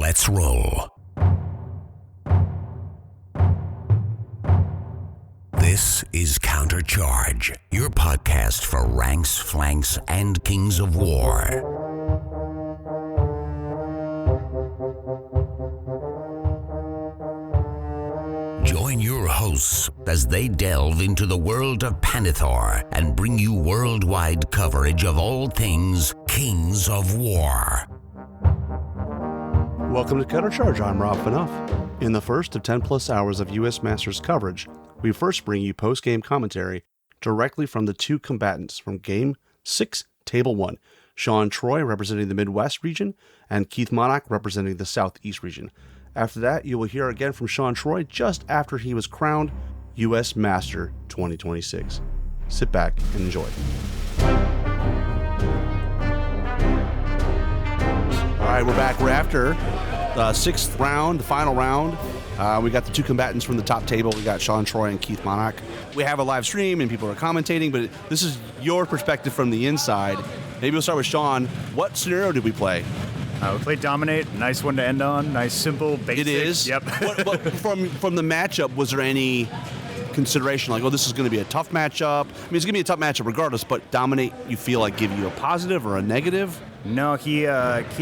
Let's roll. This is Countercharge, your podcast for ranks, flanks, and kings of war. Join your hosts as they delve into the world of Panithor and bring you worldwide coverage of all things Kings of War. Welcome to Countercharge. I'm Rob Fanoff. In the first of 10 plus hours of U.S. Masters coverage, we first bring you post-game commentary directly from the two combatants from Game 6, Table 1, Sean Troy representing the Midwest region and Keith Monach representing the Southeast region. After that, you will hear again from Sean Troy just after he was crowned U.S. Master 2026. Sit back and enjoy. All right, we're back. We're after the sixth round, the final round. We got the two combatants from the top table. We got Sean Troy and Keith Monach. We have a live stream and people are commentating, but this is your perspective from the inside. Maybe we'll start with Sean. What scenario did we play? We played Dominate. Nice one to end on. Nice, simple, basic. It is? Yep. What from the matchup, was there any consideration like, oh, this is going to be a tough matchup? I mean, it's going to be a tough matchup regardless, but Dominate, you feel like give you a positive or a negative? No, Keith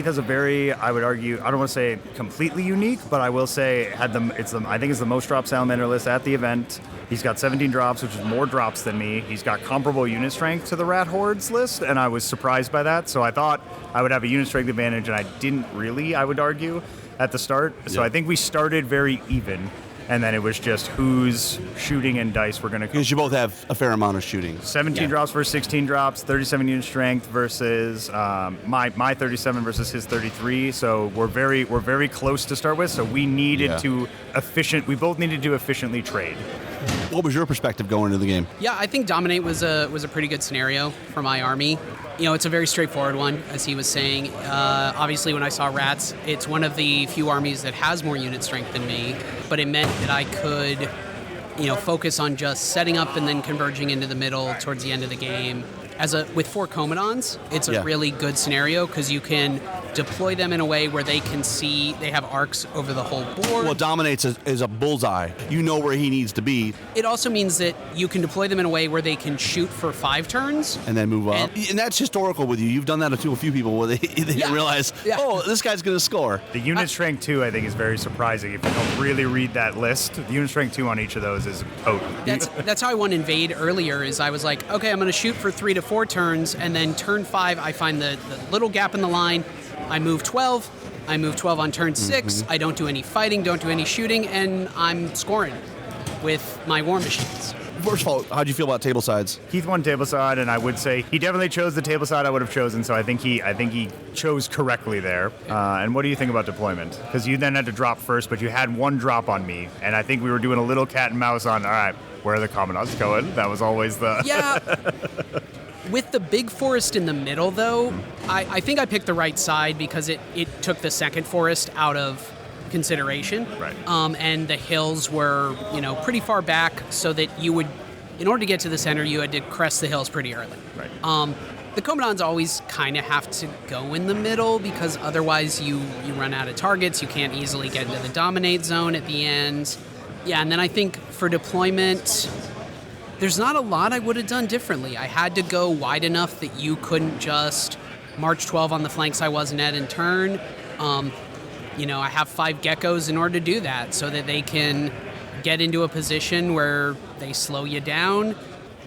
has a very, I would argue, I don't want to say completely unique, but I will say I think it's the most drop salamander list at the event. He's got 17 drops, which is more drops than me. He's got comparable unit strength to the Rat Hordes list, and I was surprised by that. So I thought I would have a unit strength advantage, and I didn't really, I would argue, at the start. So I think we started very even. And then it was just whose shooting and dice we're going to... Because you both have a fair amount of shooting. 17 drops versus 16 drops, 37 unit strength versus my 37 versus his 33. So we're very close to start with. So we needed we both needed to efficiently trade. What was your perspective going into the game? Yeah, I think Dominate was a pretty good scenario for my army. You know, it's a very straightforward one, as he was saying. Obviously, when I saw Rats, it's one of the few armies that has more unit strength than me, but it meant that I could, focus on just setting up and then converging into the middle towards the end of the game. With 4 Commandants, it's a really good scenario because you can deploy them in a way where they can see they have arcs over the whole board. Well, Dominates is a bullseye. You know where he needs to be. It also means that you can deploy them in a way where they can shoot for 5 turns. And then move up. And that's historical with you. You've done that to a few people where they didn't realize, oh, this guy's going to score. The unit strength 2, I think, is very surprising. If you don't really read that list, the unit strength 2 on each of those is potent. That's how I won Invade earlier, is I was like, okay, I'm going to shoot for 3 to 4 turns, and then turn 5, I find the little gap in the line. I move 12. I move 12 on turn 6. I don't do any fighting, don't do any shooting, and I'm scoring with my war machines. First of all, how'd you feel about table sides? Keith won table side, and I would say he definitely chose the table side I would have chosen. So I think he chose correctly there. And what do you think about deployment? Because you then had to drop first, but you had 1 drop on me, and I think we were doing a little cat and mouse on. All right, where are the commandants going? That was always the With the big forest in the middle, though, I think I picked the right side because it took the second forest out of consideration. Right. And the hills were, pretty far back so that you would, in order to get to the center, you had to crest the hills pretty early. Right. The Commandants always kind of have to go in the middle because otherwise you run out of targets. You can't easily get into the Dominate zone at the end. Yeah, and then I think for deployment, there's not a lot I would have done differently. I had to go wide enough that you couldn't just march 12 on the flanks I wasn't at in turn. I have 5 geckos in order to do that so that they can get into a position where they slow you down.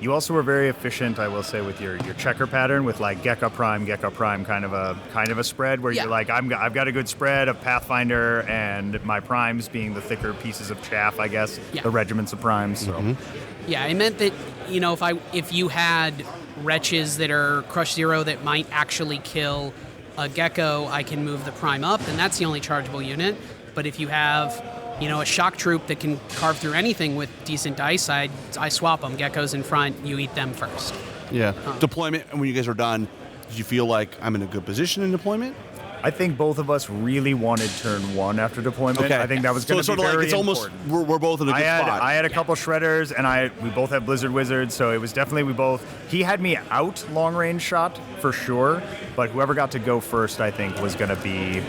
You also were very efficient, I will say, with your checker pattern with like Gecko Prime kind of a spread where you're like, I've got a good spread of Pathfinder and my primes being the thicker pieces of chaff, I guess, the regiments of primes. So. Yeah, it meant that, if you had wretches that are Crush 0 that might actually kill a gecko, I can move the prime up, and that's the only chargeable unit. But if you have, a shock troop that can carve through anything with decent dice, I swap them. Geckos in front, you eat them first. Yeah. Deployment, and when you guys were done, did you feel like I'm in a good position in deployment? I think both of us really wanted turn 1 after deployment. Okay. I think that was going to be very it's important. Almost we're both in a good spot. I had a couple shredders, and we both had Blizzard Wizards, so it was definitely he had me out long range shot for sure, but whoever got to go first, I think, was going to be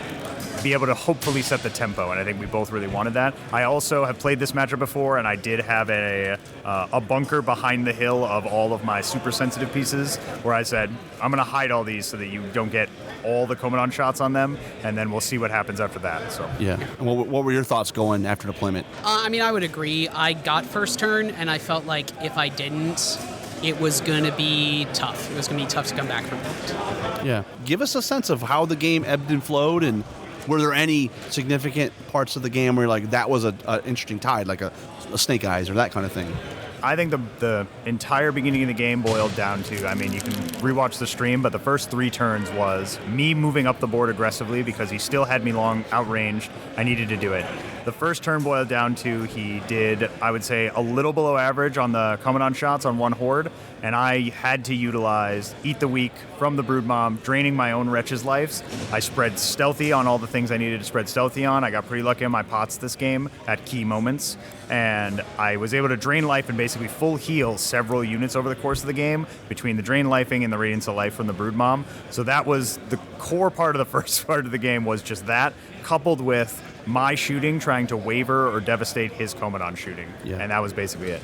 be able to hopefully set the tempo, and I think we both really wanted that. I also have played this matchup before, and I did have a bunker behind the hill of all of my super sensitive pieces, where I said, I'm going to hide all these so that you don't get all the Commandant shots on them, and then we'll see what happens after that. So Yeah. And what were your thoughts going after deployment? I mean, I would agree. I got first turn, and I felt like if I didn't, it was going to be tough. It was going to be tough to come back from that. Yeah. Give us a sense of how the game ebbed and flowed, and were there any significant parts of the game where like that was an interesting tide, like a Snake Eyes or that kind of thing? I think the entire beginning of the game boiled down to, I mean, you can rewatch the stream, but the first 3 turns was me moving up the board aggressively because he still had me long outranged. I needed to do it. The first turn boiled down to he did, I would say, a little below average on the Commandant shots on one horde, and I had to utilize Eat the Weak from the Broodmom, draining my own Wretch's lives. I spread stealthy on all the things I needed to spread stealthy on. I got pretty lucky on my pots this game at key moments, and I was able to drain life and basically full heal several units over the course of the game between the drain lifing and the Radiance of Life from the Broodmom. So that was the core part of the first part of the game, was just that, coupled with my shooting trying to waver or devastate his Commandant shooting. Yeah. And that was basically it.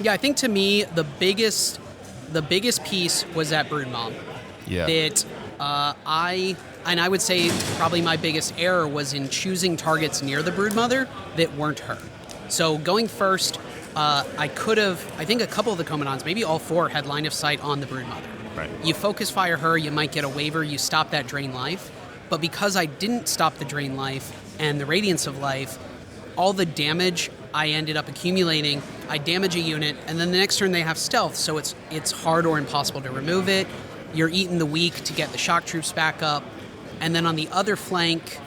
Yeah, I think to me, the biggest piece was that Broodmom. Yeah. That I would say probably my biggest error was in choosing targets near the Broodmother that weren't her. So going first, I think a couple of the Commandants, maybe all 4, had line of sight on the Broodmother. Right. You focus fire her, you might get a waiver, you stop that drain life. But because I didn't stop the drain life and the Radiance of Life, all the damage I ended up accumulating, I damage a unit, and then the next turn they have stealth, so it's hard or impossible to remove it. You're eating the weak to get the shock troops back up. And then on the other flank,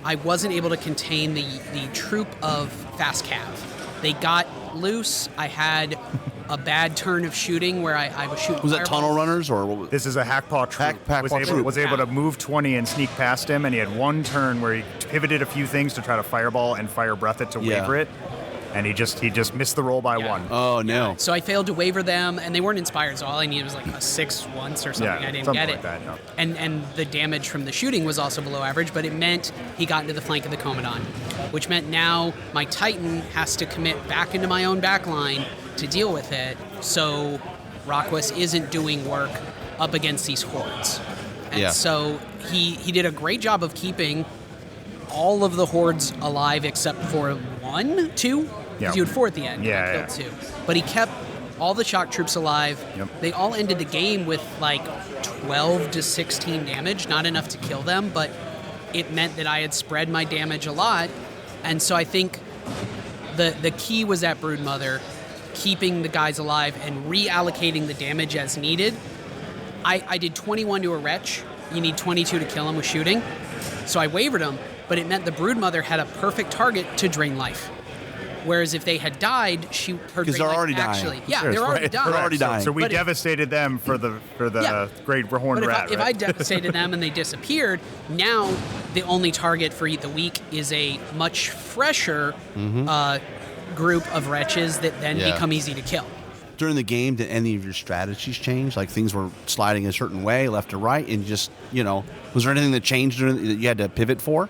I wasn't able to contain the troop of fast cav. They got loose. I had a bad turn of shooting where I was shooting. Was that fireballs. tunnel runners or what was This is a Hackpaw troop. Hackpaw troop. Was able to move 20 and sneak past him, and he had one turn where he pivoted a few things to try to fireball and fire breath it to Yeah. waver it, and he just missed the roll by Yeah. 1. Oh no. So I failed to waver them, and they weren't inspired, so all I needed was like a 6 once or something. Yeah, I didn't something get like it. that, no. And the damage from the shooting was also below average, but it meant he got into the flank of the Commandant, which meant now my Titan has to commit back into my own backline to deal with it, so Rockwest isn't doing work up against these hordes. And Yeah. so he did a great job of keeping all of the hordes alive except for 1, 2? Yeah. You had 4 at the end. Yeah, I yeah. killed 2. But he kept all the shock troops alive. Yep. They all ended the game with like 12 to 16 damage, not enough to kill them, but it meant that I had spread my damage a lot. And so I think the key was that Broodmother, keeping the guys alive and reallocating the damage as needed. I did 21 to a Wretch. You need 22 to kill him with shooting. So I wavered him, but it meant the Broodmother had a perfect target to drain life. Whereas if they had died, her 'Cause drain they're life already dying. actually, yeah, Sure, they're already right. dying. They're already dying. So we But if- devastated them for the Yeah. great horned But rat. if I right? devastated them and they disappeared, now the only target for Eat the Weak is a much fresher group of wretches that then Yeah. become easy to kill. During the game, did any of your strategies change? Like things were sliding a certain way, left to right, and just, was there anything that changed that you had to pivot for?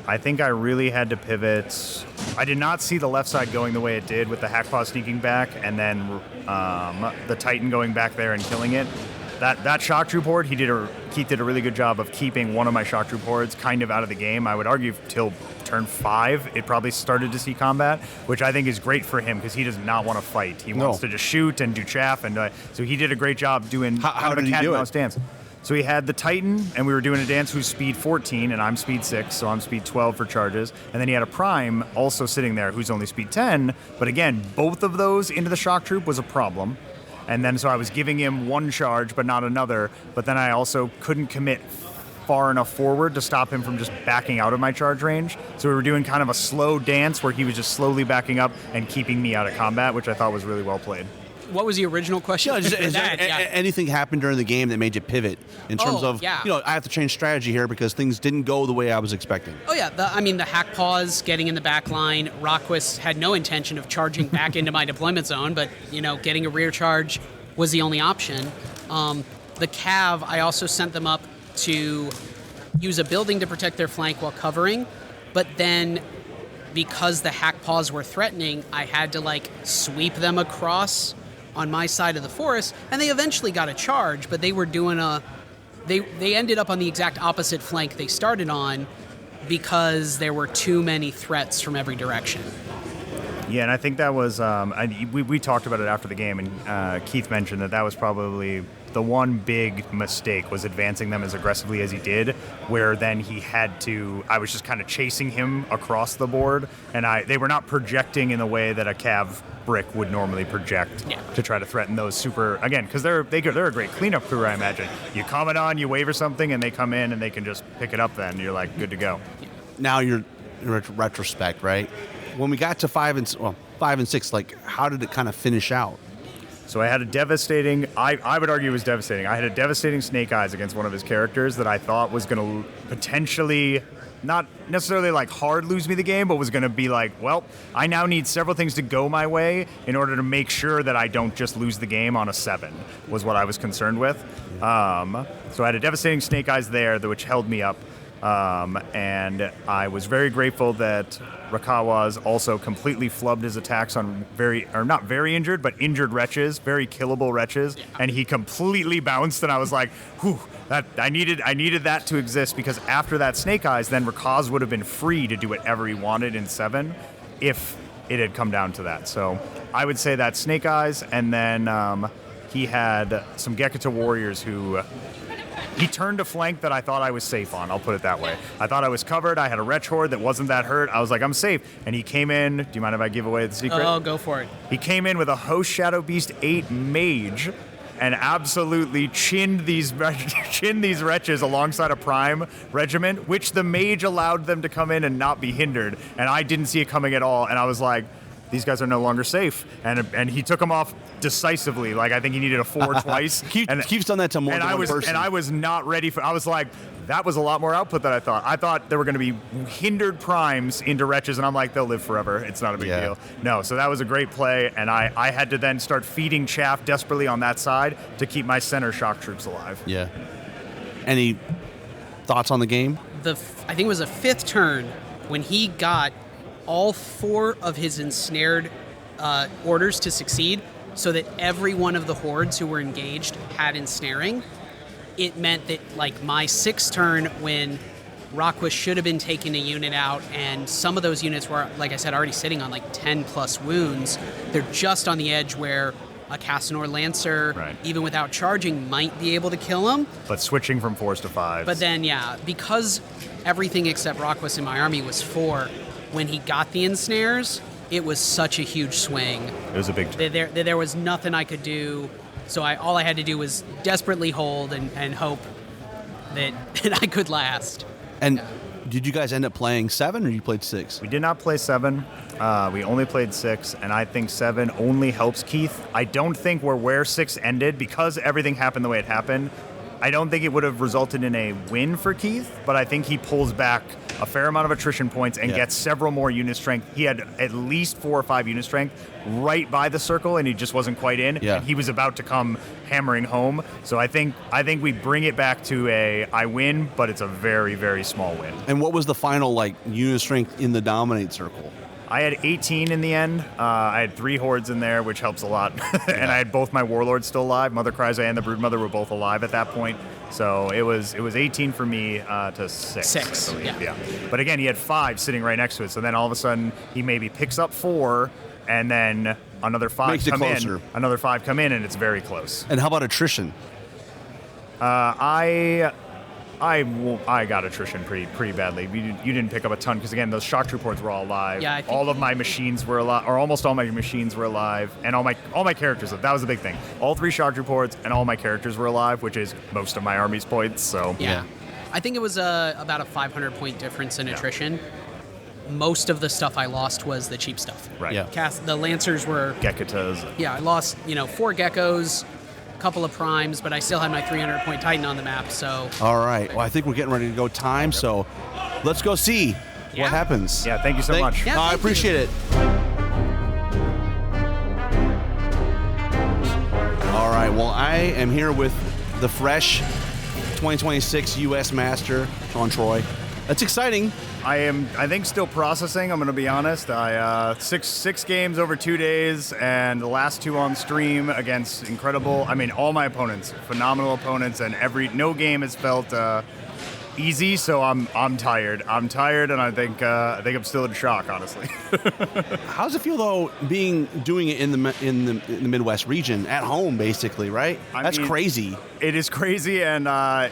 I think I really had to pivot. I did not see the left side going the way it did with the Hackpaw sneaking back and then the Titan going back there and killing it. That shock troop horde, Keith did a really good job of keeping one of my shock troop hordes kind of out of the game. I would argue till turn 5, it probably started to see combat, which I think is great for him because he does not want to fight. He wants to just shoot and do chaff, and so he did a great job doing How kind of did a he cat do and it? mouse dance. So he had the Titan, and we were doing a dance who's speed 14, and I'm speed 6, so I'm speed 12 for charges. And then he had a Prime also sitting there who's only speed 10, but again, both of those into the shock troop was a problem. And then so I was giving him one charge, but not another, but then I also couldn't commit far enough forward to stop him from just backing out of my charge range. So we were doing kind of a slow dance where he was just slowly backing up and keeping me out of combat, which I thought was really well played. What was the original question? Yeah, For that? anything happened during the game that made you pivot in terms Oh, of, yeah. I have to change strategy here because things didn't go the way I was expecting. Oh yeah, the hack paws getting in the back line. Rockwest had no intention of charging back into my deployment zone, but getting a rear charge was the only option. The Cav, I also sent them up to use a building to protect their flank while covering, but then because the hack paws were threatening, I had to like sweep them across on my side of the forest, and they eventually got a charge, but they were doing they ended up on the exact opposite flank they started on because there were too many threats from every direction. Yeah, and I think that was, we talked about it after the game, and Keith mentioned that was probably the one big mistake, was advancing them as aggressively as he did, where then I was just kind of chasing him across the board, and they were not projecting in the way that a Cav brick would normally project to try to threaten those super, again, because they're a great cleanup crew, I imagine. You comment on, you wave or something, and they come in and they can just pick it up then, you're like, good to go. Now you're in retrospect, right? When we got to 5 and 6, like, how did it kind of finish out? So I had a devastating, I would argue it was devastating. I had a devastating Snake Eyes against one of his characters that I thought was going to potentially, not necessarily like hard lose me the game, but was going to be like, well, I now need several things to go my way in order to make sure that I don't just lose the game on a 7, was what I was concerned with. So I had a devastating Snake Eyes there, which held me up. And I was very grateful that Rakawa's also completely flubbed his attacks on not very injured, but injured wretches, very killable wretches, and he completely bounced, and I was like, whew, I needed that to exist, because after that Snake Eyes, then Rakaz would have been free to do whatever he wanted in 7 if it had come down to that. So I would say that Snake Eyes, and then he had some Gekata warriors who... He turned a flank that I thought I was safe on, I'll put it that way. I thought I was covered, I had a Wretch Horde that wasn't that hurt, I was like, I'm safe. And he came in, do you mind if I give away the secret? Oh, go for it. He came in with a Host Shadow Beast 8 Mage and absolutely chinned these wretches alongside a Prime regiment, which the Mage allowed them to come in and not be hindered. And I didn't see it coming at all, and I was like, these guys are no longer safe, and he took them off decisively. Like, I think he needed a 4 twice. Keith's done that to more than one person. And I was not ready for. I was like, that was a lot more output than I thought. I thought there were going to be hindered primes into wretches, and I'm like, they'll live forever. It's not a big deal. No, so that was a great play, and I had to then start feeding chaff desperately on that side to keep my center shock troops alive. Yeah. Any thoughts on the game? I think it was a 5th turn when he got all 4 of his ensnared orders to succeed, so that every one of the hordes who were engaged had ensnaring. It meant that, like, my 6th turn, when Rakwa should have been taking a unit out, and some of those units were, like I said, already sitting on like 10 plus wounds, they're just on the edge where a Casanor Lancer, even without charging, might be able to kill him. But switching from 4s to 5s. But then, because everything except Rakwas in my army was 4, when he got the ensnares, it was such a huge swing. It was a big turn. There was nothing I could do, so all I had to do was desperately hold and hope that I could last. And did you guys end up playing 7, or you played 6? We did not play 7. We only played 6, and I think 7 only helps Keith. I don't think we're where 6 ended, because everything happened the way it happened. I don't think it would have resulted in a win for Keith, but I think he pulls back a fair amount of attrition points and gets several more unit strength. He had at least 4 or 5 unit strength right by the circle, and he just wasn't quite in. Yeah. And he was about to come hammering home. So I think we bring it back to I win, but it's a very, very small win. And what was the final, like, unit strength in the dominate circle? I had 18 in the end. I had 3 hordes in there, which helps a lot. And I had both my warlords still alive. Mother Kryza and the Broodmother were both alive at that point. So it was 18 for me to 6. 6, yeah. But again, he had 5 sitting right next to it. So then all of a sudden, he maybe picks up 4, and then another 5 come in. Another 5 come in, and it's very close. And how about attrition? I got attrition pretty badly. You didn't pick up a ton, because again, those shock troop hordes were all alive. Yeah, all of my machines were alive, or almost all my machines were alive, and all my characters. That was the big thing. All 3 shock troop hordes and all my characters were alive, which is most of my army's points. So yeah. I think it was about a 500 point difference in attrition. Most of the stuff I lost was the cheap stuff. Right. Yeah. The Lancers were Gekatas. Yeah, I lost 4 geckos, couple of primes, but I still had my 300 point Titan on the map, so. All right. Well, I think we're getting ready to go time, so let's go see what happens. Yeah, thank you so much. Yeah, I appreciate it. All right. Well, I am here with the fresh 2026 U.S. Master, Sean Troy. That's exciting. I think, still processing. I'm going to be honest. I six games over 2 days, and the last 2 on stream against incredible. I mean, all my opponents, phenomenal opponents, and no game has felt easy. So I'm tired. I'm tired, and I think I'm still in shock, honestly. How does it feel though, doing it in the Midwest region at home, basically, right? That's crazy. It is crazy, and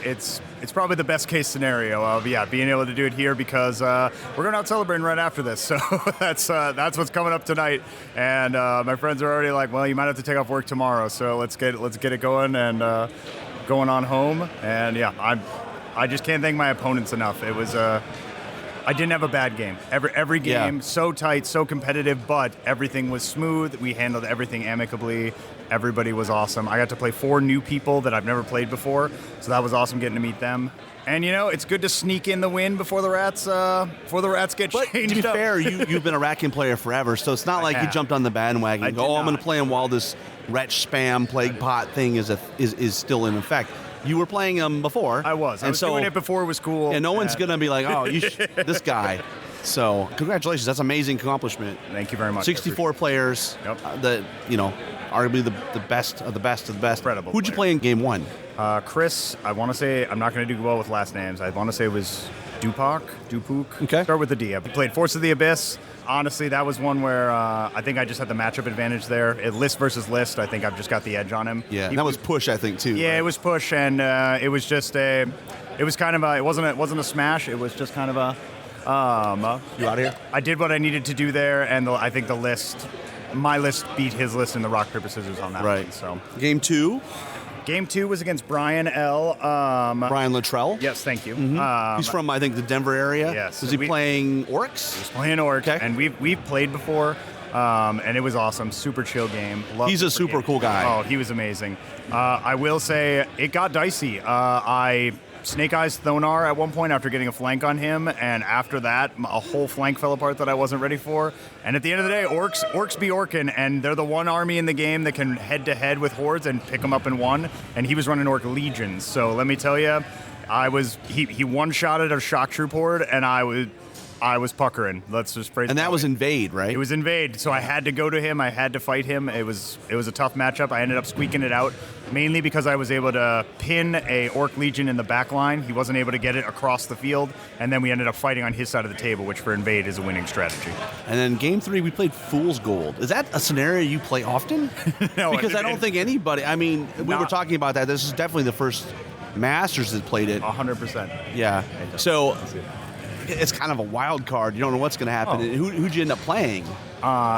it's probably the best case scenario of being able to do it here because we're going out celebrating right after this. So that's what's coming up tonight, and my friends are already like, well, you might have to take off work tomorrow, so let's get it going and going on home. And I just can't thank my opponents enough. It was I didn't have a bad game. Every game, so tight, so competitive, but everything was smooth. We handled everything amicably. Everybody was awesome. I got to play 4 new people that I've never played before, so that was awesome getting to meet them. And it's good to sneak in the win before the rats get changed. But to be fair, you've been a Ratkin player forever, so it's not like you jumped on the bandwagon and go, I'm going to play him while this wretch spam plague pot thing is still in effect. You were playing them before. I was doing it before it was cool. And no one's going to be like, oh, this guy. So congratulations. That's an amazing accomplishment. Thank you very much. 64 players. Yep. Arguably the best of the best of the best. Incredible. Who'd you play in game 1? Chris, I want to say, I'm not going to do well with last names. I want to say it was Dupuk. Okay. Start with the D. I played Force of the Abyss. Honestly, that was one where I think I just had the matchup advantage there. List versus list, I think I've just got the edge on him. Yeah, that was push, I think, too. Yeah, right? It was push, and it was just it was kind of it wasn't a smash. It was just kind of a. You out of here? I did what I needed to do there, and I think my list beat his list in the rock, paper, scissors on that right. one. So Game 2? Game 2 was against Brian L. Brian Luttrell? Yes, thank you. Mm-hmm. He's from, I think, the Denver area. Yes. Was he playing Orcs? He was playing Orcs, okay. And we've played before, and it was awesome. Super chill game. He's a super cool guy. Oh, he was amazing. I will say it got dicey. I Snake Eyes Thonar at one point after getting a flank on him, and after that, a whole flank fell apart that I wasn't ready for. And at the end of the day, orcs be orkin', and they're the one army in the game that can head-to-head with hordes and pick them up in one, and he was running Orc Legions. So let me tell you, he one-shotted a shock troop horde, and I was puckering. Let's just phrase it. And that was Invade, right? It was Invade, so I had to go to him. I had to fight him. It was a tough matchup. I ended up squeaking it out, mainly because I was able to pin a Orc Legion in the back line. He wasn't able to get it across the field, and then we ended up fighting on his side of the table, which for Invade is a winning strategy. And then Game 3, we played Fool's Gold. Is that a scenario you play often? No. Because I don't think anybody, we were talking about that. This is definitely the first Masters that played it. 100%. Yeah. So it's kind of a wild card. You don't know what's going to happen. Oh. Who'd you end up playing?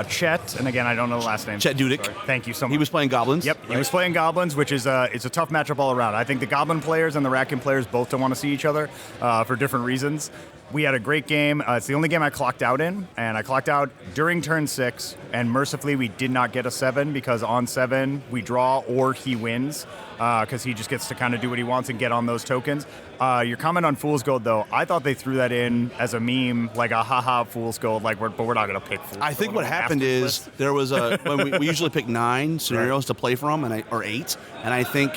Chet, and again, I don't know the last name. Chet Dudek. Sorry. Thank you so much. He was playing Goblins? Yep, he was playing Goblins, which is it's a tough matchup all around. I think the Goblin players and the Ratkin players both don't want to see each other for different reasons. We had a great game. It's the only game I clocked out in, and I clocked out during turn 6, and mercifully we did not get a 7 because on 7 we draw or he wins because he just gets to kind of do what he wants and get on those tokens. Your comment on Fool's Gold, though, I thought they threw that in as a meme, like a haha Fool's Gold, but we're not going to pick Fool's Gold. I think what happened is there was when we usually pick 9 scenarios to play from, or 8, and I think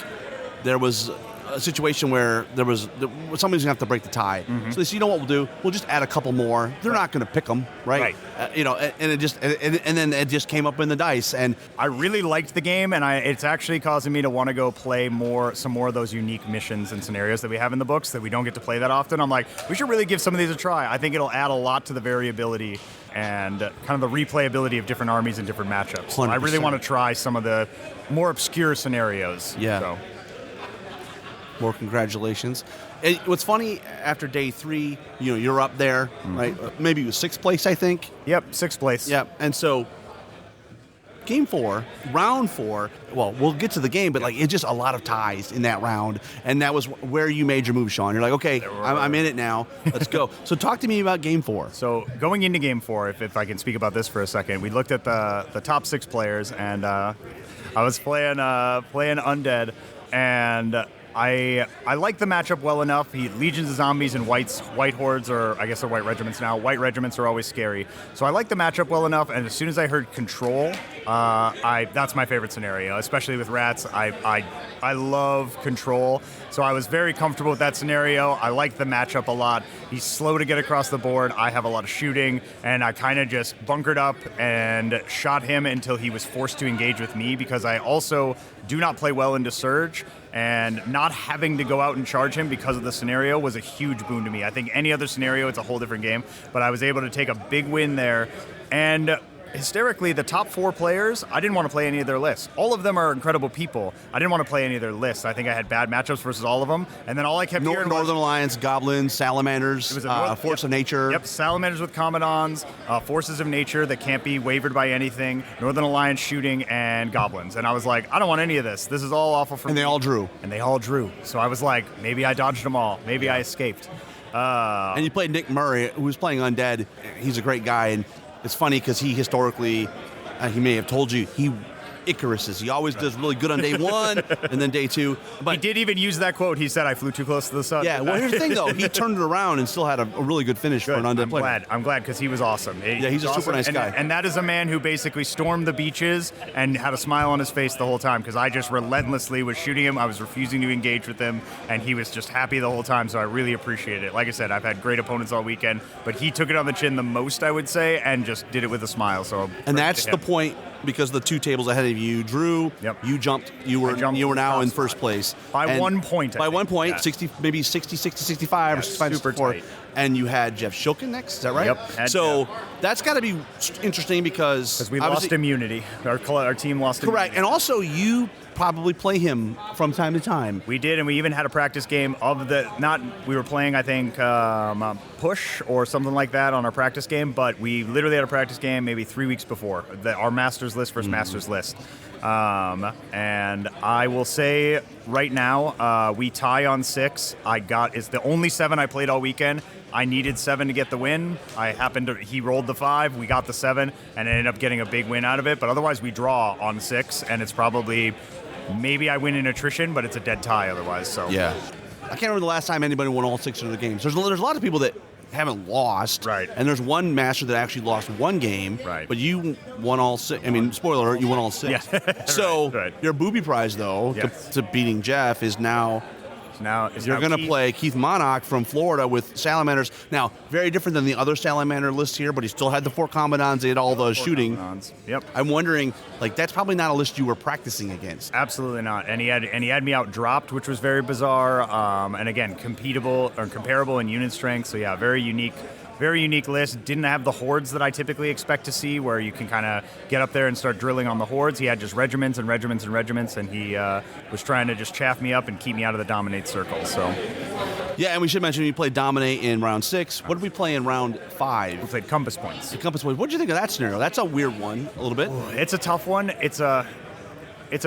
there was a situation where somebody's going to have to break the tie. Mm-hmm. So they said, you know what we'll do? We'll just add a couple more. They're not going to pick them, right? And then it just came up in the dice. And I really liked the game, and it's actually causing me to want to go play some more of those unique missions and scenarios that we have in the books that we don't get to play that often. I'm like, we should really give some of these a try. I think it'll add a lot to the variability and kind of the replayability of different armies and different matchups. So I really want to try some of the more obscure scenarios. Yeah. So. More congratulations. And what's funny, after day 3, you're up there, mm-hmm. right? Maybe it was 6th place, I think. Yep, 6th place. Yep. And so, game 4, round 4. Well, we'll get to the game, but it's just a lot of ties in that round, and that was where you made your move, Sean. You're like, okay, I'm in it now. Let's go. So talk to me about game 4. So going into game 4, if I can speak about this for a second, we looked at the top 6 players, and I was playing Undead, and I like the matchup well enough. Legions of Zombies and white hordes, or I guess they're white regiments now. White regiments are always scary. So I like the matchup well enough, and as soon as I heard control, that's my favorite scenario, especially with rats. I love control. So So I was very comfortable with that scenario. I liked the matchup a lot. He's slow to get across the board. I have a lot of shooting, and I kind of just bunkered up and shot him until he was forced to engage with me, because I also do not play well into Surge, and not having to go out and charge him because of the scenario was a huge boon to me. I think any other scenario, it's a whole different game, but I was able to take a big win there. And hysterically, the top 4 players, I didn't want to play any of their lists. All of them are incredible people. I didn't want to play any of their lists. I think I had bad matchups versus all of them. And then all I kept hearing Northern was, Alliance, Goblins, Salamanders, Force of Nature. Yep, Salamanders with Commandons, Forces of Nature that can't be wavered by anything, Northern Alliance shooting, and Goblins. And I was like, I don't want any of this. This is all awful for me. And they all drew. And they all drew. So I was like, maybe I dodged them all. Maybe I escaped. And you played Nick Murray, who was playing Undead. He's a great guy, and it's funny because he historically, he may have told you, he Icaruses. He always does really good on day 1 and then day 2. But he did even use that quote. He said, I flew too close to the sun. Yeah, well, here's the thing, though. He turned it around and still had a really good finish for an Undead player. I'm glad, because he was awesome. He's a super nice guy. And that is a man who basically stormed the beaches and had a smile on his face the whole time, because I just relentlessly was shooting him. I was refusing to engage with him, and he was just happy the whole time, so I really appreciated it. Like I said, I've had great opponents all weekend, but he took it on the chin the most, I would say, and just did it with a smile. So, and that's the point, because the 2 tables ahead of you drew. Yep. You jumped. You were now in first place by 1 point. By 1 point, yeah. 60, maybe 60, 65, or 65, super 64. tight. And you had Jeff Shilkin next. Is that right? Yep. So that's got to be interesting because we lost immunity. Our team lost. Correct. Immunity. And also you probably play him from time to time. We did, and we even had a practice game of we were playing, I think, Push or something like that on our practice game, but we literally had a practice game maybe 3 weeks before our Masters list versus Masters list. And I will say right now, we tie on 6. It's the only 7 I played all weekend. I needed 7 to get the win. He rolled the 5, we got the 7, and ended up getting a big win out of it. But otherwise, we draw on 6, and it's probably, maybe I win in attrition, but it's a dead tie otherwise. So yeah, I can't remember the last time anybody won all 6 of the games. There's a lot of people that haven't lost, right? And there's one master that actually lost 1 game, right? But you won all 6. I mean, spoiler alert, you won all 6. Yeah. So right. Your booby prize, though, yes. to beating Jeff is now. You're going to play Keith Monarch from Florida with Salamanders. Now, very different than the other Salamander lists here, but he still had the 4 Commandants. He had all the shooting. Commandants. Yep. I'm wondering, that's probably not a list you were practicing against. Absolutely not. And he had me out dropped, which was very bizarre. And again, comparable in unit strength. So yeah, very unique list. Didn't have the hordes that I typically expect to see, where you can kind of get up there and start drilling on the hordes. He had just regiments and regiments and regiments, and he was trying to just chaff me up and keep me out of the dominate circle. So, yeah, and we should mention we played dominate in round 6. What did we play in round 5? We played compass points. The compass points. What did you think of that scenario? That's a weird one, a little bit. It's a tough one. It's a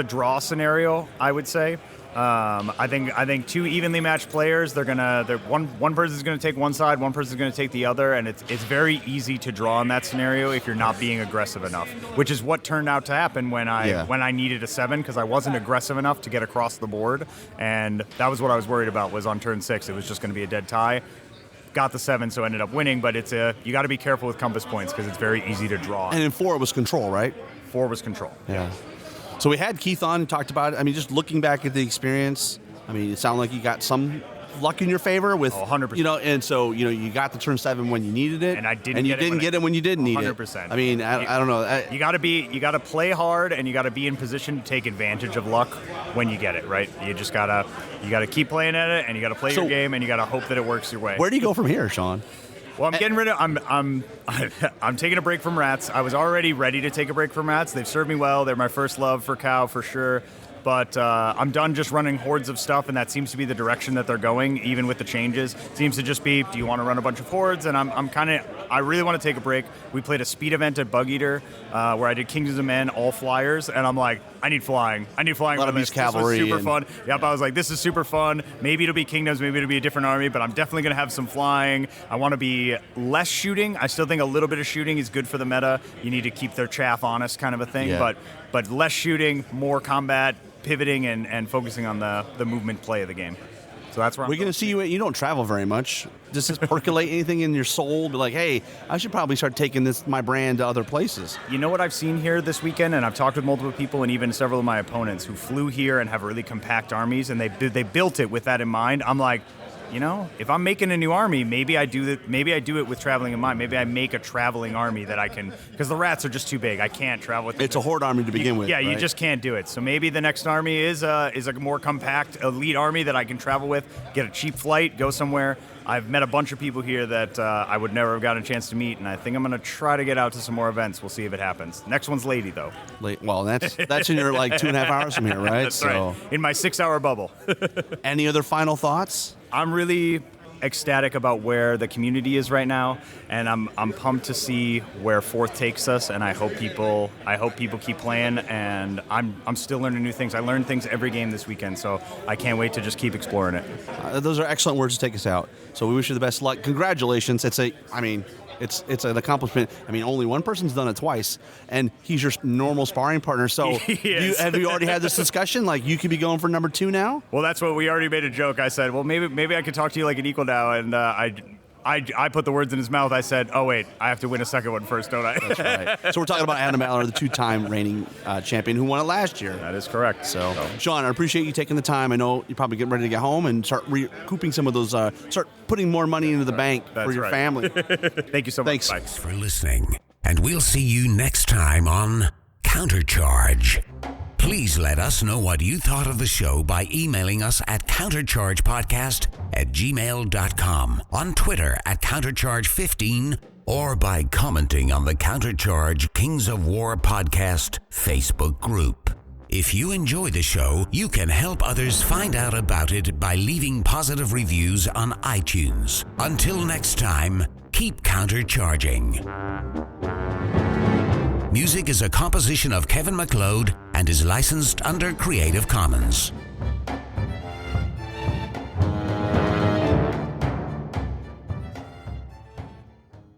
draw scenario, I would say. I think 2 evenly matched players. One person's gonna take one side, one person's gonna take the other, and it's very easy to draw in that scenario if you're not being aggressive enough. Which is what turned out to happen when I needed a 7, because I wasn't aggressive enough to get across the board, and that was what I was worried about. Was on turn 6, it was just gonna be a dead tie. Got the 7, so ended up winning. But you got to be careful with compass points because it's very easy to draw. And in 4 it was control, right? 4 was control. Yeah. So we had Keith on and talked about it. I mean, just looking back at the experience, I mean, it sounded like you got some luck in your favor with 100%. And so you got the turn 7 when you needed it, and I didn't. And you didn't get it when you didn't need 100%. it. I mean, I don't know. You got to play hard, and you got to be in position to take advantage of luck when you get it. Right? You just gotta keep playing at it, and you got to play your game, and you got to hope that it works your way. Where do you go from here, Sean? Well, I'm getting rid of. I'm taking a break from rats. I was already ready to take a break from rats. They've served me well. They're my first love for cow for sure. But I'm done just running hordes of stuff, and that seems to be the direction that they're going, even with the changes. It seems to just be, do you want to run a bunch of hordes? And I really want to take a break. We played a speed event at Bug Eater where I did Kingdoms of Men, all flyers, and I'm like, I need flying. A lot of Beast Cavalry. This was super fun. Yep, I was like, this is super fun. Maybe it'll be Kingdoms, maybe it'll be a different army, but I'm definitely going to have some flying. I want to be less shooting. I still think a little bit of shooting is good for the meta. You need to keep their chaff honest kind of a thing, but less shooting, more combat, pivoting and focusing on the movement play of the game. So that's where We're going to see you. You don't travel very much. Does this percolate anything in your soul? Be like, hey, I should probably start taking my brand to other places. You know what I've seen here this weekend, and I've talked with multiple people and even several of my opponents who flew here and have really compact armies, and they built it with that in mind. I'm like, you know, if I'm making a new army, maybe I do that. Maybe I do it with traveling in mind. Maybe I make a traveling army that I can, because the rats are just too big. I can't travel with them. It's a horde army to begin with. Yeah, right? you just can't do it. So maybe the next army is a more compact elite army that I can travel with, get a cheap flight, go somewhere. I've met a bunch of people here that I would never have gotten a chance to meet, and I think I'm going to try to get out to some more events. We'll see if it happens. Next one's Lady, though. Well, that's in your like 2.5 hours from here, right? That's right. In my 6-hour bubble. Any other final thoughts? I'm really ecstatic about where the community is right now, and I'm pumped to see where 4th takes us, and I hope people keep playing, and I'm still learning new things. I learned things every game this weekend, so I can't wait to just keep exploring it. Those are excellent words to take us out. So we wish you the best luck. Congratulations. It's an accomplishment. I mean, only one person's done it twice, and he's your normal sparring partner. So have you already had this discussion? Like, you could be going for number 2 now? Well, that's what we already made a joke. I said, well, maybe I could talk to you like an equal now, and I put the words in his mouth. I said, oh, wait, I have to win a second one first, don't I? That's right. So we're talking about Adam Aller, the 2-time reigning champion who won it last year. That is correct. So, Sean, I appreciate you taking the time. I know you're probably getting ready to get home and start recouping some of those, start putting more money into the bank for your family. Thank you so much. Thanks. Bye. Thanks for listening, and we'll see you next time on Countercharge. Please let us know what you thought of the show by emailing us at counterchargepodcast@gmail.com, on Twitter at countercharge15, or by commenting on the Countercharge Kings of War podcast Facebook group. If you enjoy the show, you can help others find out about it by leaving positive reviews on iTunes. Until next time, keep countercharging. Music is a composition of Kevin MacLeod and is licensed under Creative Commons.